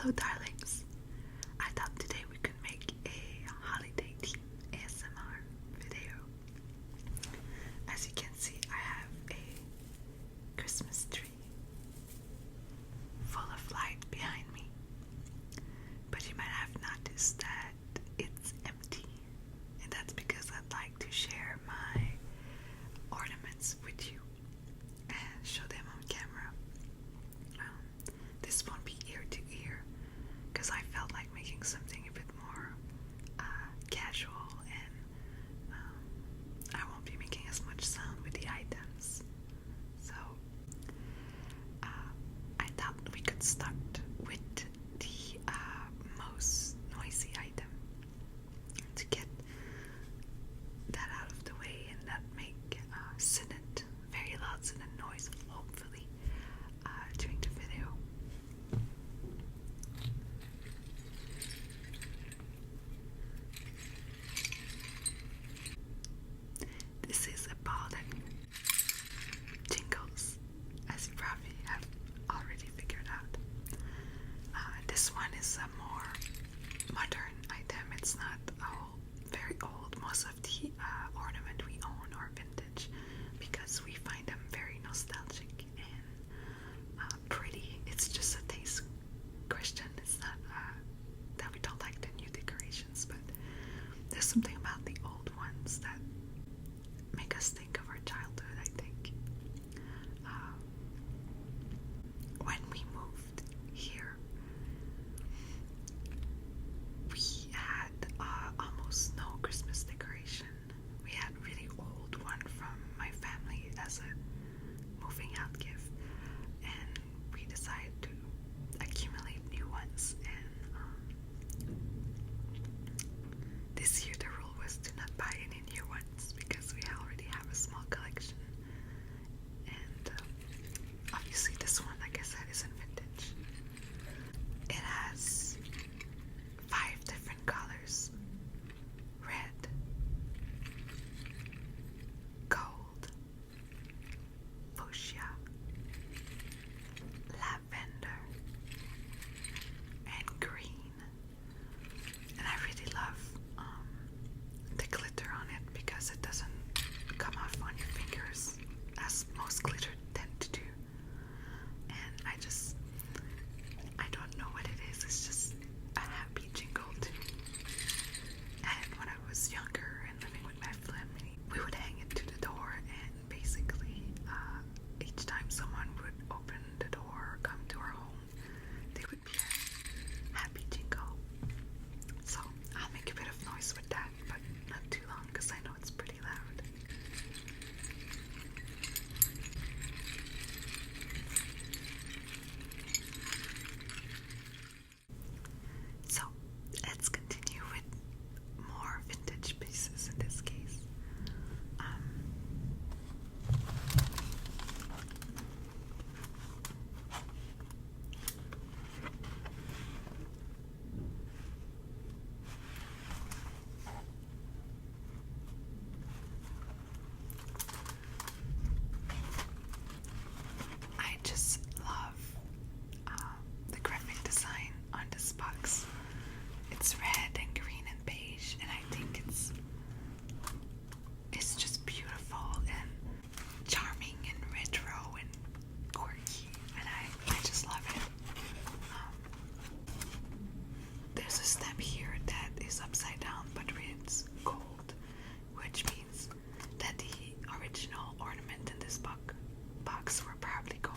Hello darlings, I thought today we could make a holiday theme ASMR video. As you can see, I have a Christmas tree full of light behind me, but you might have noticed that it's empty, and that's because I'd like to share my ornaments with you and show them on camera. This won't be ear to ear because I felt like making something a bit more casual, and I won't be making as much sound with the items. So I thought we could start with the most noisy item to get that out of the way and not make very loud sudden noise, hopefully, during the video. This is a ball that jingles, as you probably have already figured out. This one is a more modern item. It's not very old. Most of the ornament we own are vintage because we find them very nostalgic and pretty. It's just a taste question. It's not that we don't like the new decorations, but there's something about the old ones that make us think of our childhood, I think. When we moved here, we had almost no Christmas decoration. We had really old one from my family as a moving out gift, and we decided to accumulate new ones. And this year the rule was to not buy any new ones because we already have a small collection. And obviously this one, like I said, isn't vintage. It has 5 different colors: red, gold, fuchsia, lavender, and green. And I really love the glitter on it because it doesn't come off on your fingers as most glitter tend to do. And I don't know what it is. It's just a happy jingle to me. And when I was younger and living with my family, we would hang it to the door, and basically each time someone would open the door or come to our home, they would be a happy jingle. So I'll make a bit of noise with that, but not too long because I know it's pretty loud. So let's continue with more vintage pieces in this case. I just love the graphic design on this box. It's red and green and beige, and I think it's just beautiful and charming and retro and quirky, and I just love it. There's a stamp here that is upside down but reads gold, which means that the original ornament in this box were probably gold.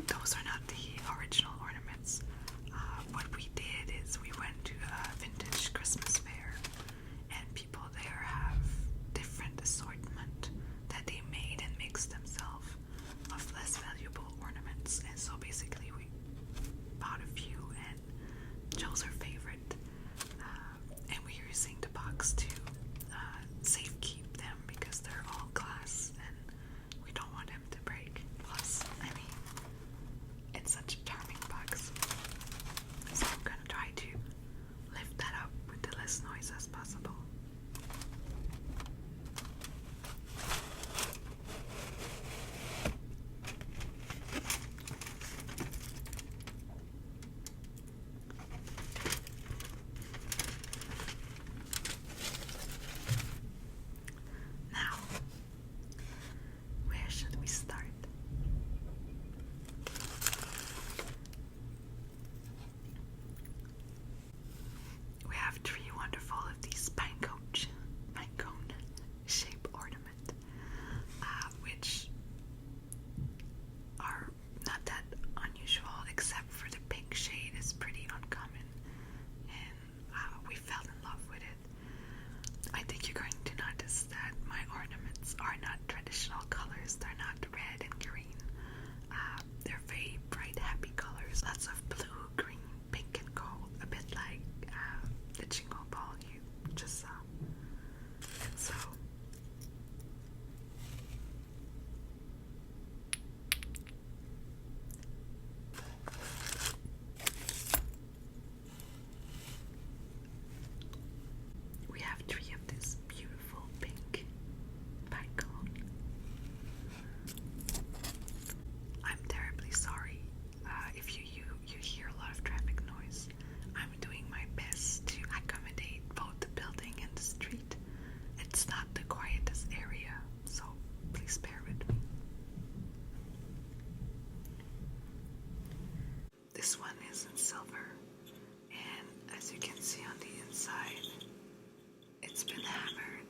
Those are not the original ornaments. What we did is we went to a vintage Christmas fair, and people there have different assortment that they made and mixed themselves of less valuable ornaments. And so basically we bought a few and chose our favorite, and we're using the box to save been hammered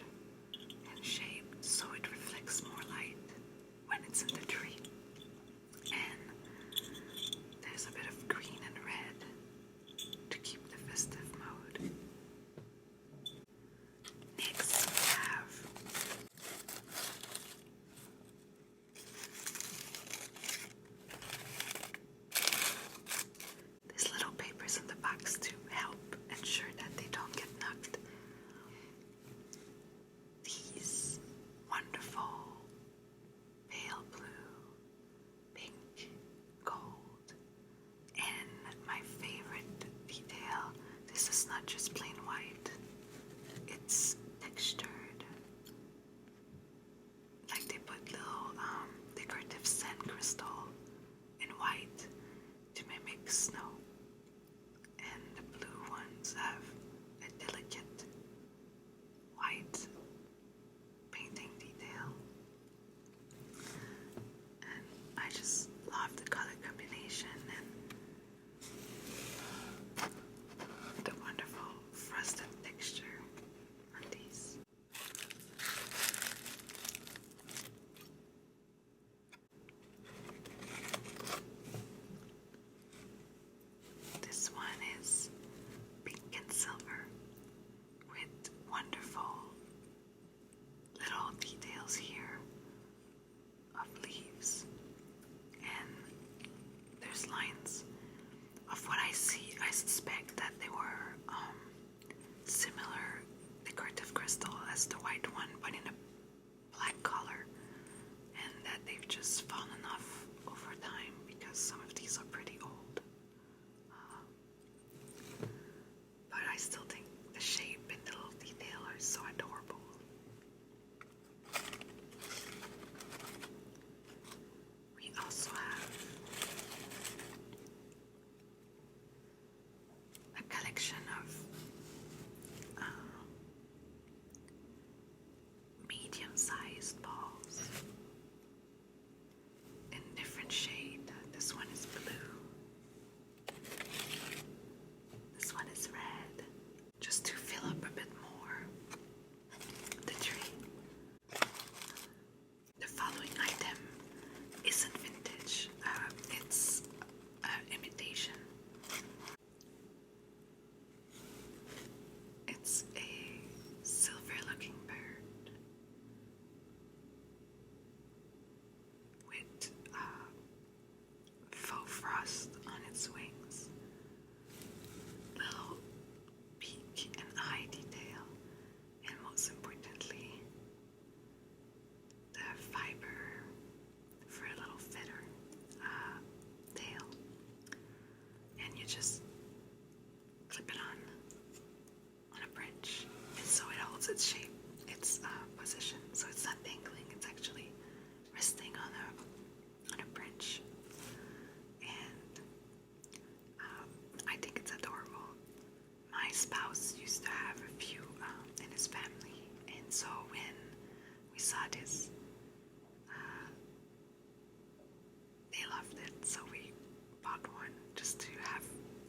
and shaped so it reflects more light when it's in the tree. And there's a bit of green and red to keep the festive mode. Next we have these little papers in the box to help ensure that they don't get knocked. These wonderful pale blue, pink, gold, and my favorite detail, this is not just plain white, it's textured. Like they put little decorative sand crystal in white to mimic snow. And the blue ones have a delicate white painting detail. And I just love the color combination and the wonderful frosted texture on these. This one is pink and silver with wonderful little details here of leaves, and there's lines. Of what I see, I suspect that they were similar decorative crystal as the white one, but in a black color, and that they've just fallen off over time because some of these are pretty old. But I still think the shape and the little detail are so adorable. We also have a collection of medium-sized balls in different shade. This one is blue. This one is red. Just to fill up a bit more the tree. The following item isn't vintage. It's imitation. It's a silver-looking bird with faux frost on its wings, little beak and eye detail, and most importantly, the fiber for a little feather tail. And you just clip it on a branch, and so it holds its shape, its position. So it's not dangling; it's actually resting on a branch. And I think it's adorable. My spouse used to have a few in his family, and so when we saw this, they loved it. So we bought one just to have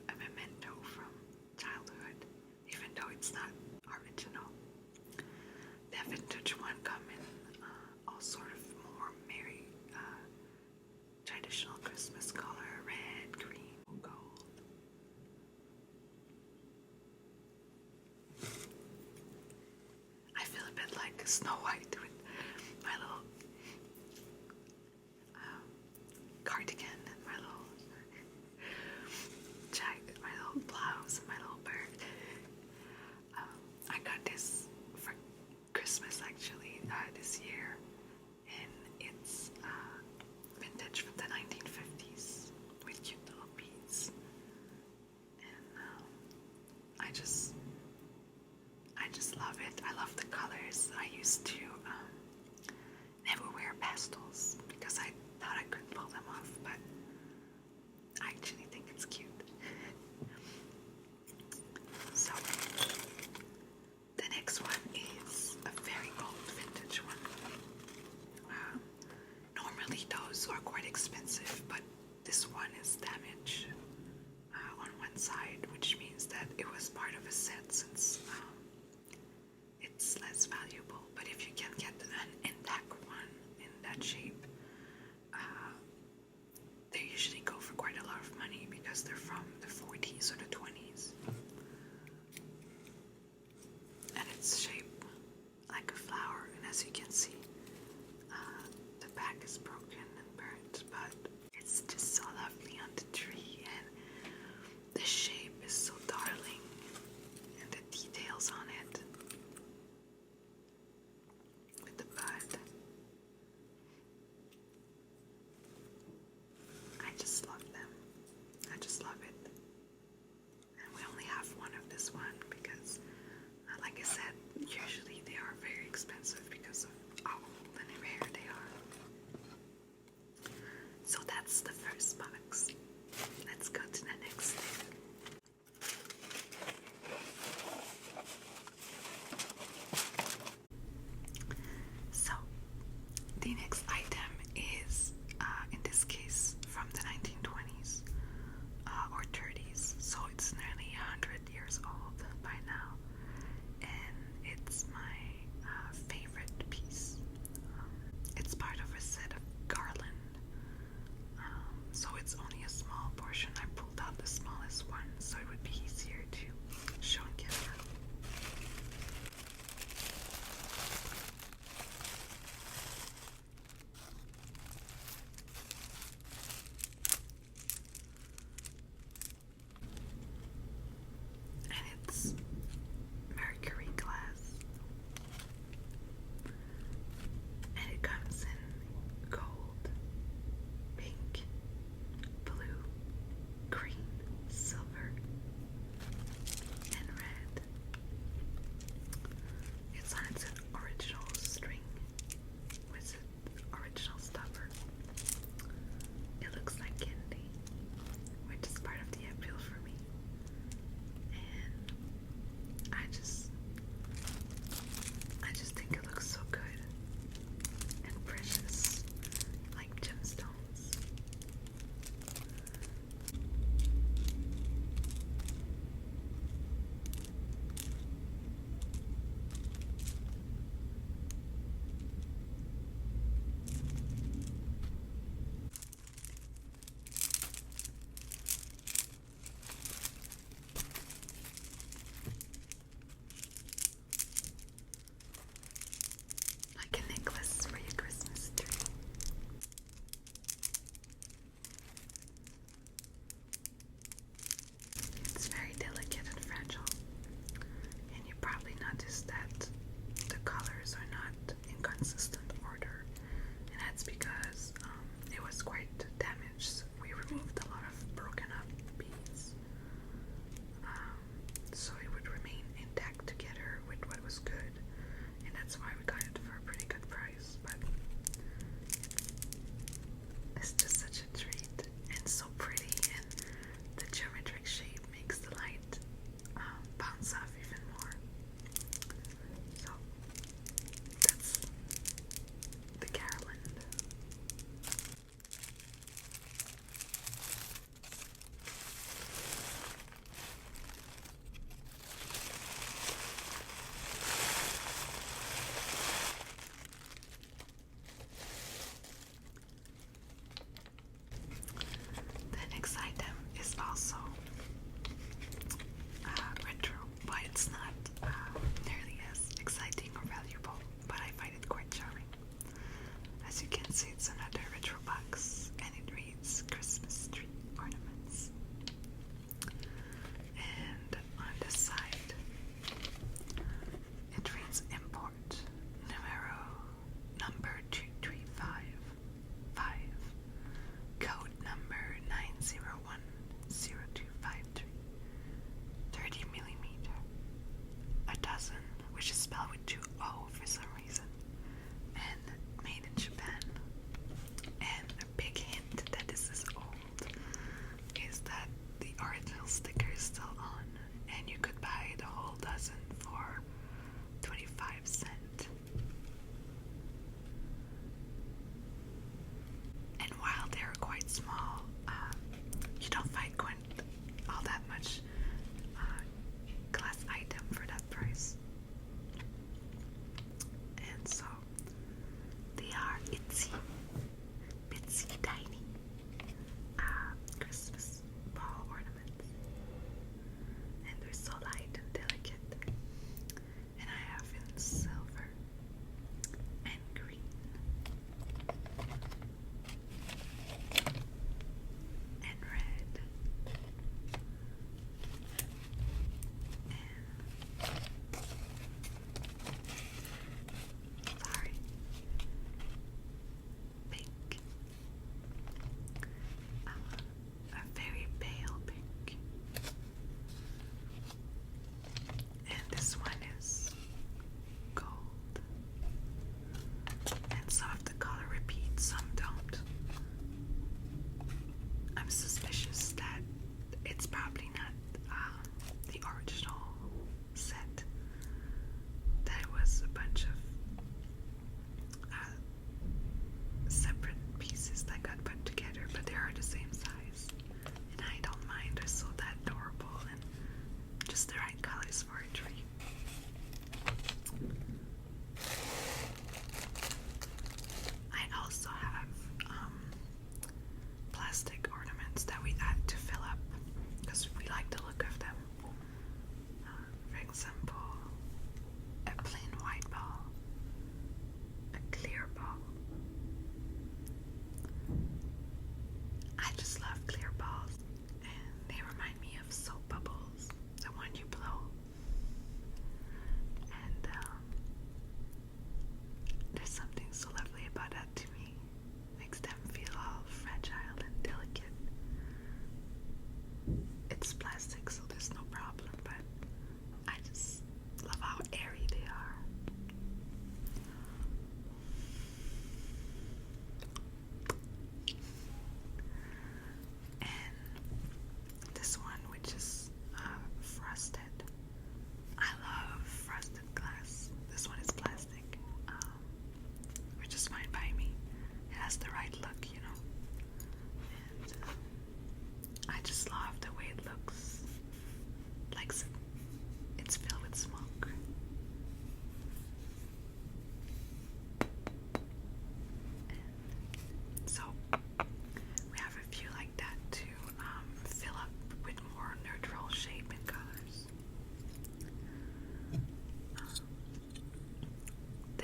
a memento from childhood, even though it's not original. The vintage one come in all sort of more merry, traditional Christmas color, red, green, gold. I feel a bit like Snow White with my little cardigan and my little jacket, my little blouse, and my little bird. I got this for Christmas actually this year, and it's vintage from the 1950s with cute little beads. And I just love it. I love the colors. I used to never wear pastels because I thought I couldn't pull them off, but I actually think it's cute. So the next one is a very old vintage one. Normally those are quite expensive, but this one is damaged on one side, which means that it was part of a set since it's The next item is, in this case, from the 1920s or 30s, so it's nearly 100 years old by now, and it's my favorite piece. It's part of a set of garland, so it's only a small portion. I pulled out the smallest one so it would be easier to show on camera.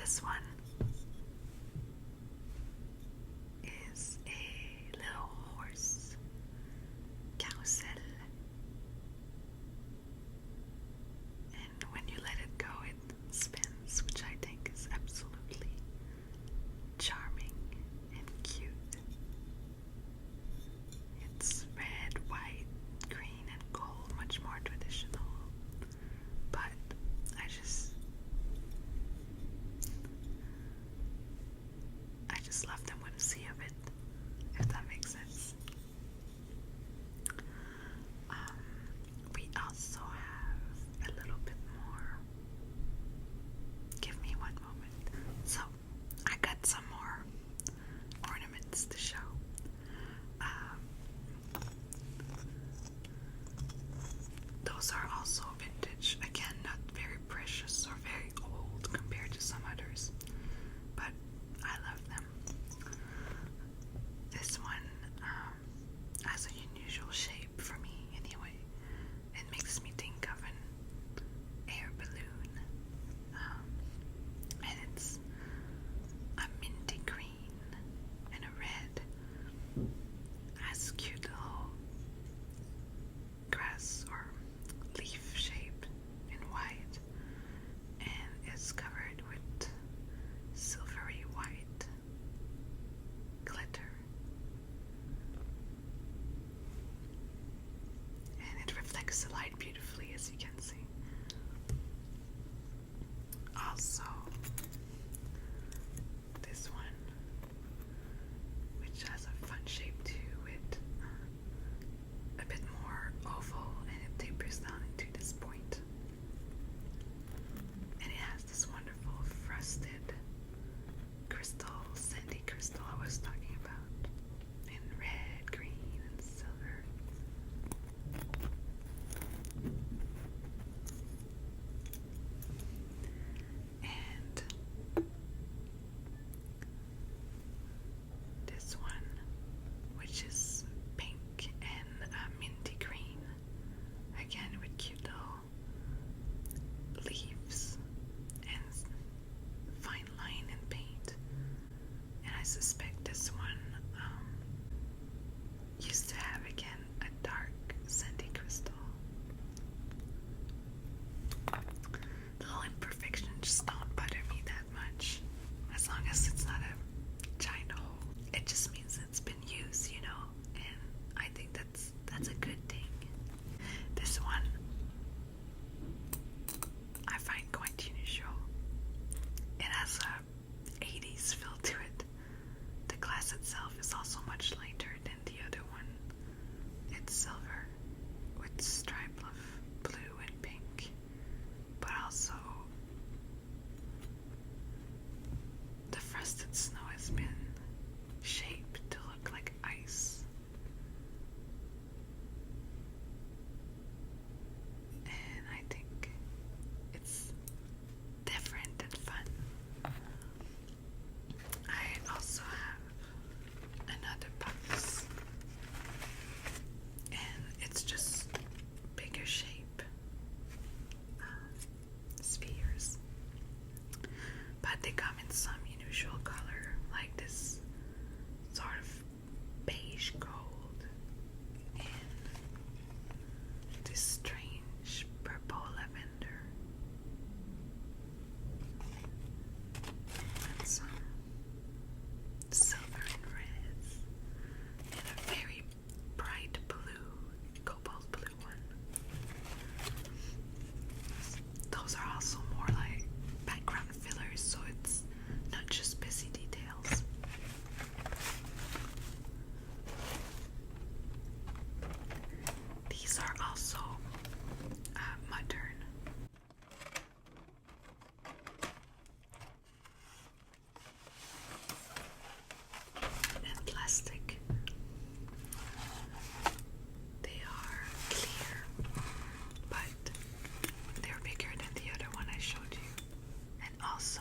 this one is a little horse carousel. And when you let it go, it spins, which I think is absolutely charming and cute. It's red, white, green, and gold, much more traditional. But I just love the whimsy of it, if that makes sense. We also have a little bit more. Give me one moment. So, I got some more ornaments to show. Those are also vintage. Again, not very precious or very old compared to some others, but I love them. This one has an unusual shape for me anyway. It makes me think of an air balloon. And it's a minty green and a red. Has cute little grass or leaf shape in white, and it's covered with silvery white glitter, and it reflects the light beautifully, as you can see. Also, this one, which has a fun shape too, with a bit more oval, and it tapers down into this point. And it has this wonderful frosted crystal, sandy crystal I was talking about, in red, green, and silver. And this one, which is pink and minty green, again with cute little leaves and fine line and paint. And I suspect this one used to have, again, a dark sandy crystal. The little imperfections just don't bother me that much, as long as it's not a giant hole. It just means it's been used, you know, and I think that's a good thing. This one I find quite unusual. It has a 80s feel to it. The glass itself is also much lighter than the other one. It's silver with stripe of blue and pink, but also the frosted snow has been shaped to look like ice. And I think it's different and fun. I also have another box, and it's just bigger shape spheres, but they come in some unusual color, like this sort of beige gold and this strange purple lavender, and some silver and reds, and a very bright blue, cobalt blue one. Those are also more like background fillers, so it's not just busy details. These are also modern. And plastic. They are clear, but they're bigger than the other one I showed you. And also